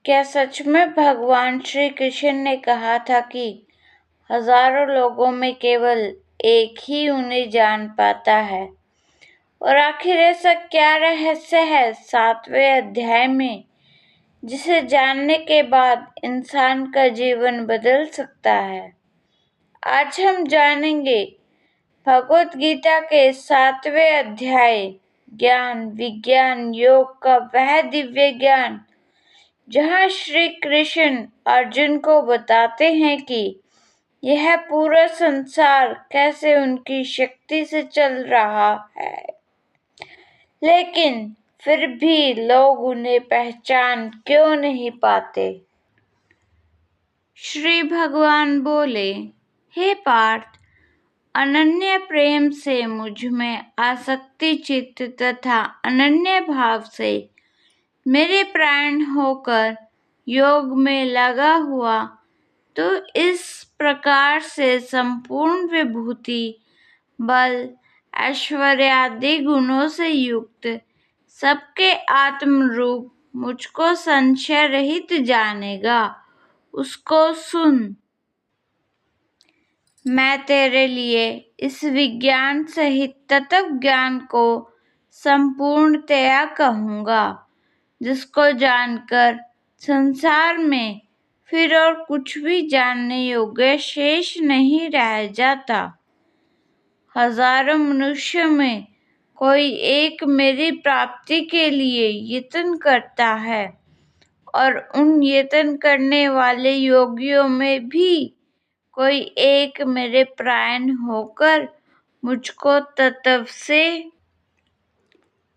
क्या सच में भगवान श्री कृष्ण ने कहा था कि हजारों लोगों में केवल एक ही उन्हें जान पाता है? और आखिर ऐसा क्या रहस्य है 7वें अध्याय में जिसे जानने के बाद इंसान का जीवन बदल सकता है? आज हम जानेंगे भगवत गीता के 7वें अध्याय ज्ञान विज्ञान योग का वह दिव्य ज्ञान जहाँ श्री कृष्ण अर्जुन को बताते हैं कि यह पूरा संसार कैसे उनकी शक्ति से चल रहा है, लेकिन फिर भी लोग उन्हें पहचान क्यों नहीं पाते। श्री भगवान बोले, हे पार्थ, अनन्य प्रेम से मुझ में आसक्ति चित्त तथा अनन्य भाव से मेरे प्राण होकर योग में लगा हुआ तो इस प्रकार से संपूर्ण विभूति बल ऐश्वर्य आदि गुणों से युक्त सबके आत्म रूप मुझको संशय रहित जानेगा, उसको सुन। मैं तेरे लिए इस विज्ञान सहित तत्व ज्ञान को संपूर्णतया कहूँगा, जिसको जानकर संसार में फिर और कुछ भी जानने योग्य शेष नहीं रह जाता। हजारों मनुष्यों में कोई एक मेरी प्राप्ति के लिए यत्न करता है और उन यत्न करने वाले योगियों में भी कोई एक मेरे प्राण होकर मुझको तत्व से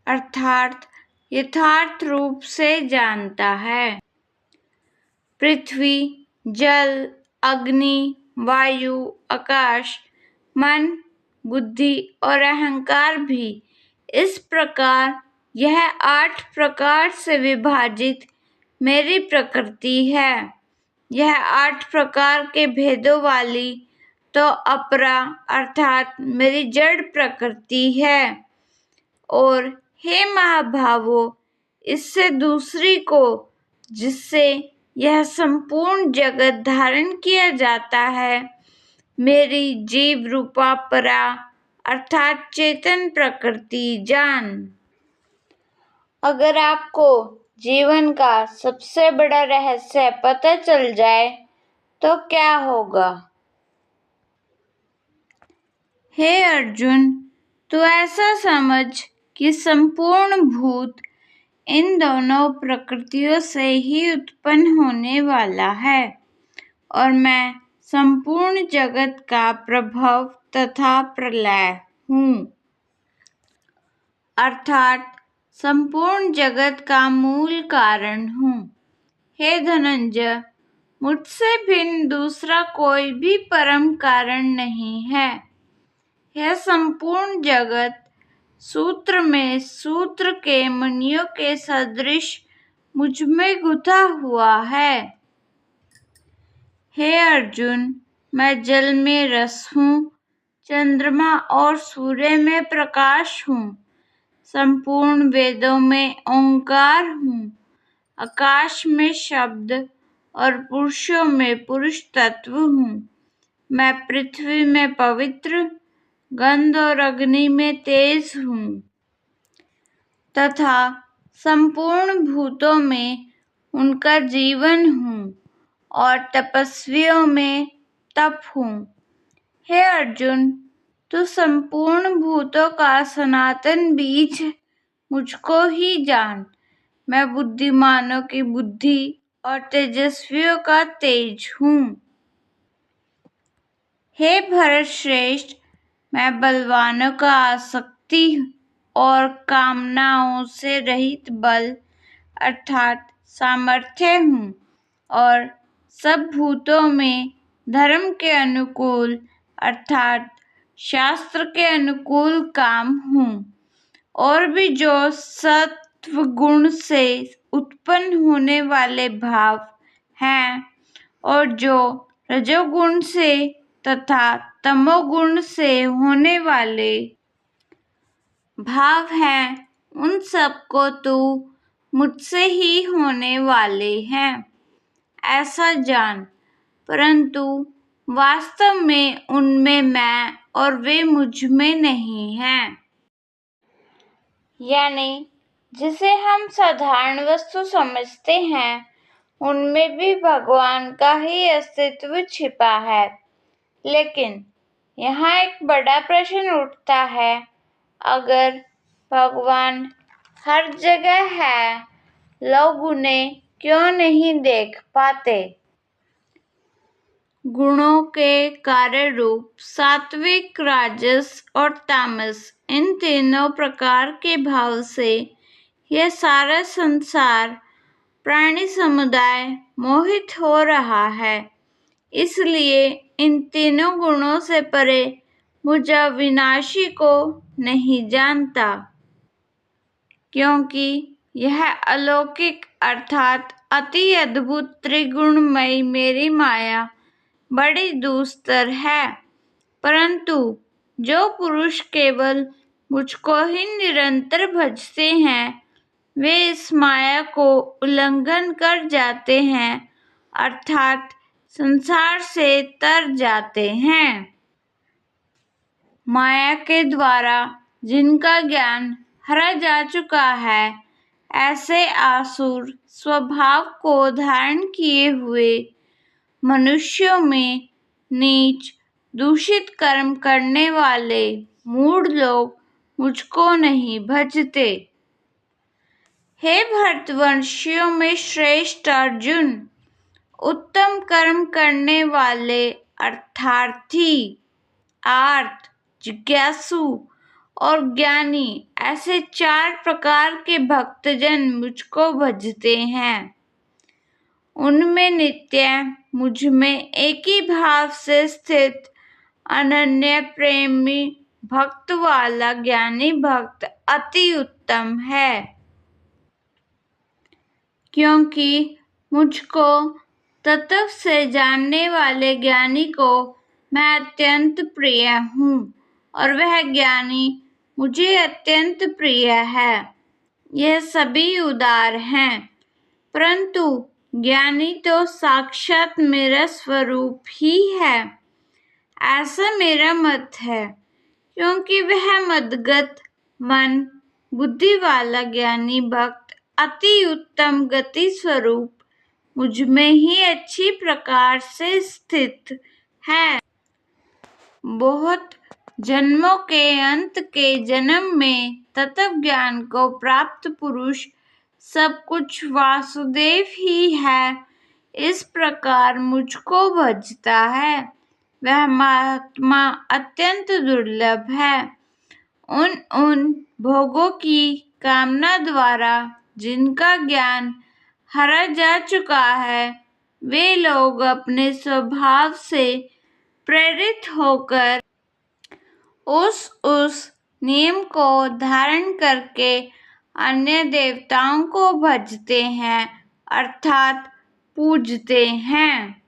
अर्थात यथार्थ रूप से जानता है। पृथ्वी, जल, अग्नि, वायु, आकाश, मन, बुद्धि और अहंकार भी इस प्रकार यह 8 प्रकार से विभाजित मेरी प्रकृति है। यह 8 प्रकार के भेदों वाली तो अपरा अर्थात मेरी जड़ प्रकृति है। और हे महाभावों, इससे दूसरी को जिससे यह संपूर्ण जगत धारण किया जाता है, मेरी जीव रूपा परा अर्थात चेतन प्रकृति जान। अगर आपको जीवन का सबसे बड़ा रहस्य पता चल जाए तो क्या होगा? हे अर्जुन, तू ऐसा समझ कि संपूर्ण भूत इन दोनों प्रकृतियों से ही उत्पन्न होने वाला है और मैं संपूर्ण जगत का प्रभव तथा प्रलय हूँ, अर्थात संपूर्ण जगत का मूल कारण हूँ। हे धनंजय, मुझसे भिन्न दूसरा कोई भी परम कारण नहीं है। यह संपूर्ण जगत सूत्र में सूत्र के मणियों के सदृश मुझ में गुथा हुआ है। हे अर्जुन, मैं जल में रस हूँ, चंद्रमा और सूर्य में प्रकाश हूँ, संपूर्ण वेदों में ओंकार हूँ, आकाश में शब्द और पुरुषों में पुरुष तत्व हूँ। मैं पृथ्वी में पवित्र, गंध और अग्नि में तेज हूँ तथा संपूर्ण भूतों में उनका जीवन हूँ और तपस्वियों में तप हूँ। हे अर्जुन, तू संपूर्ण भूतों का सनातन बीज मुझको ही जान। मैं बुद्धिमानों की बुद्धि और तेजस्वियों का तेज हूँ। हे भरत श्रेष्ठ, मैं बलवानों का आसक्ति और कामनाओं से रहित बल अर्थात सामर्थ्य हूँ और सब भूतों में धर्म के अनुकूल अर्थात शास्त्र के अनुकूल काम हूँ। और भी जो सत्व गुण से उत्पन्न होने वाले भाव हैं और जो रजोगुण से तथा तमोगुण से होने वाले भाव हैं, उन सबको तू मुझसे ही होने वाले हैं ऐसा जान, परंतु वास्तव में उनमें मैं और वे मुझ में नहीं हैं। यानी जिसे हम साधारण वस्तु समझते हैं, उनमें भी भगवान का ही अस्तित्व छिपा है। लेकिन यहाँ एक बड़ा प्रश्न उठता है, अगर भगवान हर जगह है, लोग उन्हें क्यों नहीं देख पाते? गुणों के कार्य रूप सात्विक, राजस और तामस, इन तीनों प्रकार के भाव से यह सारा संसार, प्राणी समुदाय मोहित हो रहा है। इसलिए इन तीनों गुणों से परे मुझ अविनाशी को नहीं जानता, क्योंकि यह अलौकिक अर्थात अति अद्भुत त्रिगुणमयी मेरी माया बड़ी दुस्तर है। परंतु जो पुरुष केवल मुझको ही निरंतर भजते हैं, वे इस माया को उल्लंघन कर जाते हैं, अर्थात संसार से तर जाते हैं। माया के द्वारा जिनका ज्ञान हरा जा चुका है, ऐसे आसुर स्वभाव को धारण किए हुए मनुष्यों में नीच दूषित कर्म करने वाले मूढ़ लोग मुझको नहीं भजते। हे भरतवंशियों में श्रेष्ठ अर्जुन, उत्तम कर्म करने वाले अर्थार्थी, आर्त, जिज्ञासु और ज्ञानी, ऐसे 4 प्रकार के भक्तजन मुझको भजते हैं। उनमें नित्य मुझ में एक ही भाव से स्थित अनन्य प्रेमी भक्त वाला ज्ञानी भक्त अति उत्तम है, क्योंकि मुझको तत्व से जानने वाले ज्ञानी को मैं अत्यंत प्रिय हूँ और वह ज्ञानी मुझे अत्यंत प्रिय है। यह सभी उदार हैं, परंतु ज्ञानी तो साक्षात मेरा स्वरूप ही है, ऐसा मेरा मत है। क्योंकि वह मदगत मन बुद्धि वाला ज्ञानी भक्त अति उत्तम गति स्वरूप मुझ में ही अच्छी प्रकार से स्थित है। बहुत जन्मों के अंत के जन्म में तत्व ज्ञान को प्राप्त पुरुष सब कुछ वासुदेव ही है, इस प्रकार मुझको भजता है। वह महात्मा अत्यंत दुर्लभ है। उन भोगों की कामना द्वारा जिनका ज्ञान हरा जा चुका है, वे लोग अपने स्वभाव से प्रेरित होकर उस नियम को धारण करके अन्य देवताओं को भजते हैं, अर्थात पूजते हैं।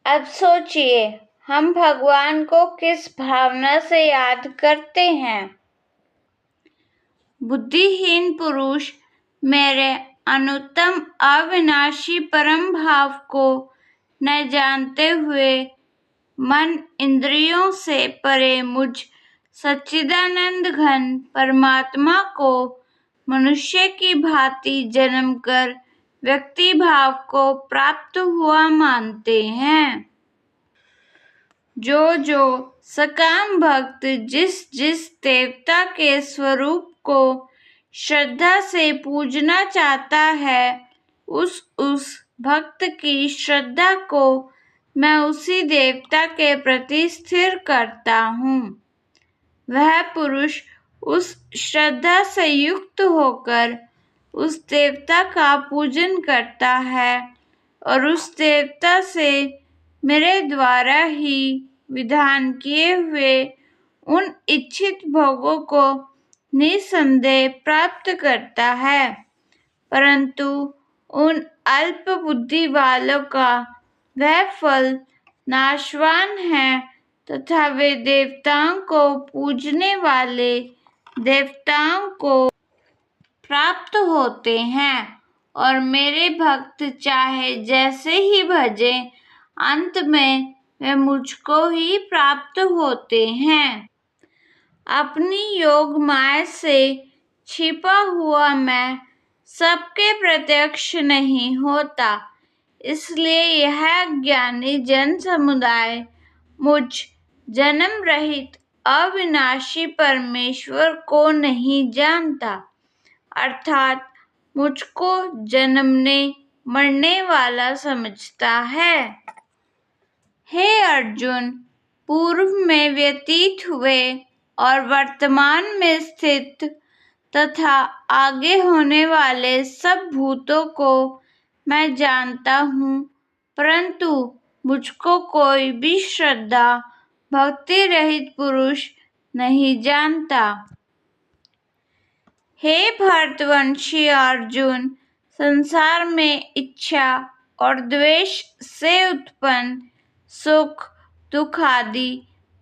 अब सोचिए, हम भगवान को किस भावना से याद करते हैं? बुद्धिहीन पुरुष मेरे अनुत्तम अविनाशी परम भाव को न जानते हुए मन इंद्रियों से परे मुझ सच्चिदानंद घन परमात्मा को मनुष्य की भांति जन्म कर व्यक्ति भाव को प्राप्त हुआ मानते हैं। जो सकाम भक्त जिस देवता के स्वरूप को श्रद्धा से पूजना चाहता है, उस भक्त की श्रद्धा को मैं उसी देवता के प्रति स्थिर करता हूँ। वह पुरुष उस श्रद्धा से युक्त होकर उस देवता का पूजन करता है और उस देवता से मेरे द्वारा ही विधान किए हुए उन इच्छित भोगों को निसंदेह प्राप्त करता है। परंतु उन अल्प बुद्धि वालों का वह फल नाशवान है तथा वे देवताओं को पूजने वाले देवताओं को प्राप्त होते हैं और मेरे भक्त चाहे जैसे ही भजे, अंत में वे मुझको ही प्राप्त होते हैं। अपनी योग माया से छिपा हुआ मैं सबके प्रत्यक्ष नहीं होता, इसलिए यह ज्ञानी जन समुदाय मुझ जन्म रहित अविनाशी परमेश्वर को नहीं जानता, अर्थात मुझको जन्मने मरने वाला समझता है। हे अर्जुन, पूर्व में व्यतीत हुए और वर्तमान में स्थित तथा आगे होने वाले सब भूतों को मैं जानता हूँ, परंतु मुझको कोई भी श्रद्धा भक्ति रहित पुरुष नहीं जानता। हे भरतवंशी अर्जुन, संसार में इच्छा और द्वेष से उत्पन्न सुख दुख आदि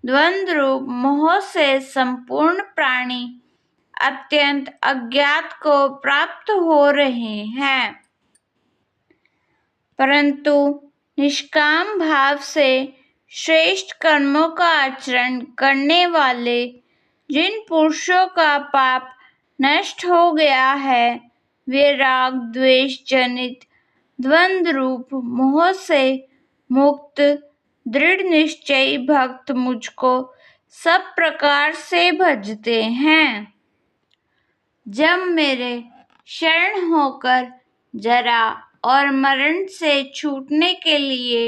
द्वंद्व रूप मोह से संपूर्ण प्राणी अत्यंत अज्ञात को प्राप्त हो रहे हैं, परंतु निष्काम भाव से श्रेष्ठ कर्मों का आचरण करने वाले जिन पुरुषों का पाप नष्ट हो गया है, वे राग द्वेष जनित द्वंद्व रूप मोह से मुक्त दृढ़ निश्चयी भक्त मुझको सब प्रकार से भजते हैं। जब मेरे शरण होकर जरा और मरण से छूटने के लिए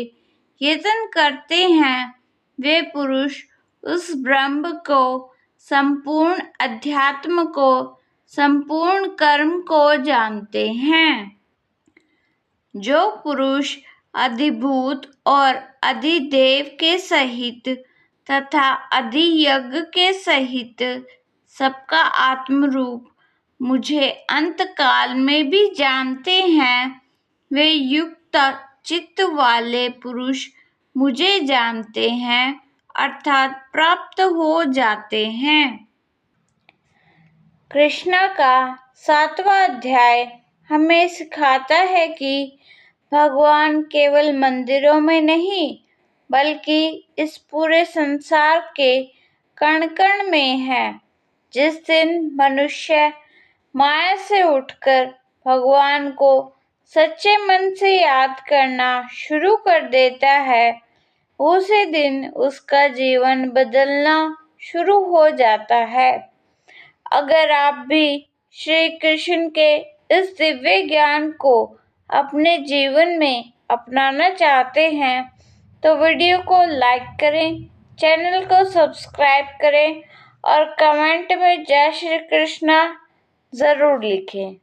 यत्न करते हैं, वे पुरुष उस ब्रह्म को, संपूर्ण अध्यात्म को, संपूर्ण कर्म को जानते हैं। जो पुरुष अधिभूत और अधिदेव के सहित तथा अधियज्ञ के सहित सबका आत्मरूप मुझे अंत काल में भी जानते हैं, वे युक्त चित्त वाले पुरुष मुझे जानते हैं, अर्थात प्राप्त हो जाते हैं। कृष्ण का 7वां अध्याय हमें सिखाता है कि भगवान केवल मंदिरों में नहीं, बल्कि इस पूरे संसार के कण कण में है। जिस दिन मनुष्य माया से उठकर भगवान को सच्चे मन से याद करना शुरू कर देता है, उसी दिन उसका जीवन बदलना शुरू हो जाता है। अगर आप भी श्री कृष्ण के इस दिव्य ज्ञान को अपने जीवन में अपनाना चाहते हैं, तो वीडियो को लाइक करें, चैनल को सब्सक्राइब करें और कमेंट में जय श्री कृष्णा जरूर लिखें।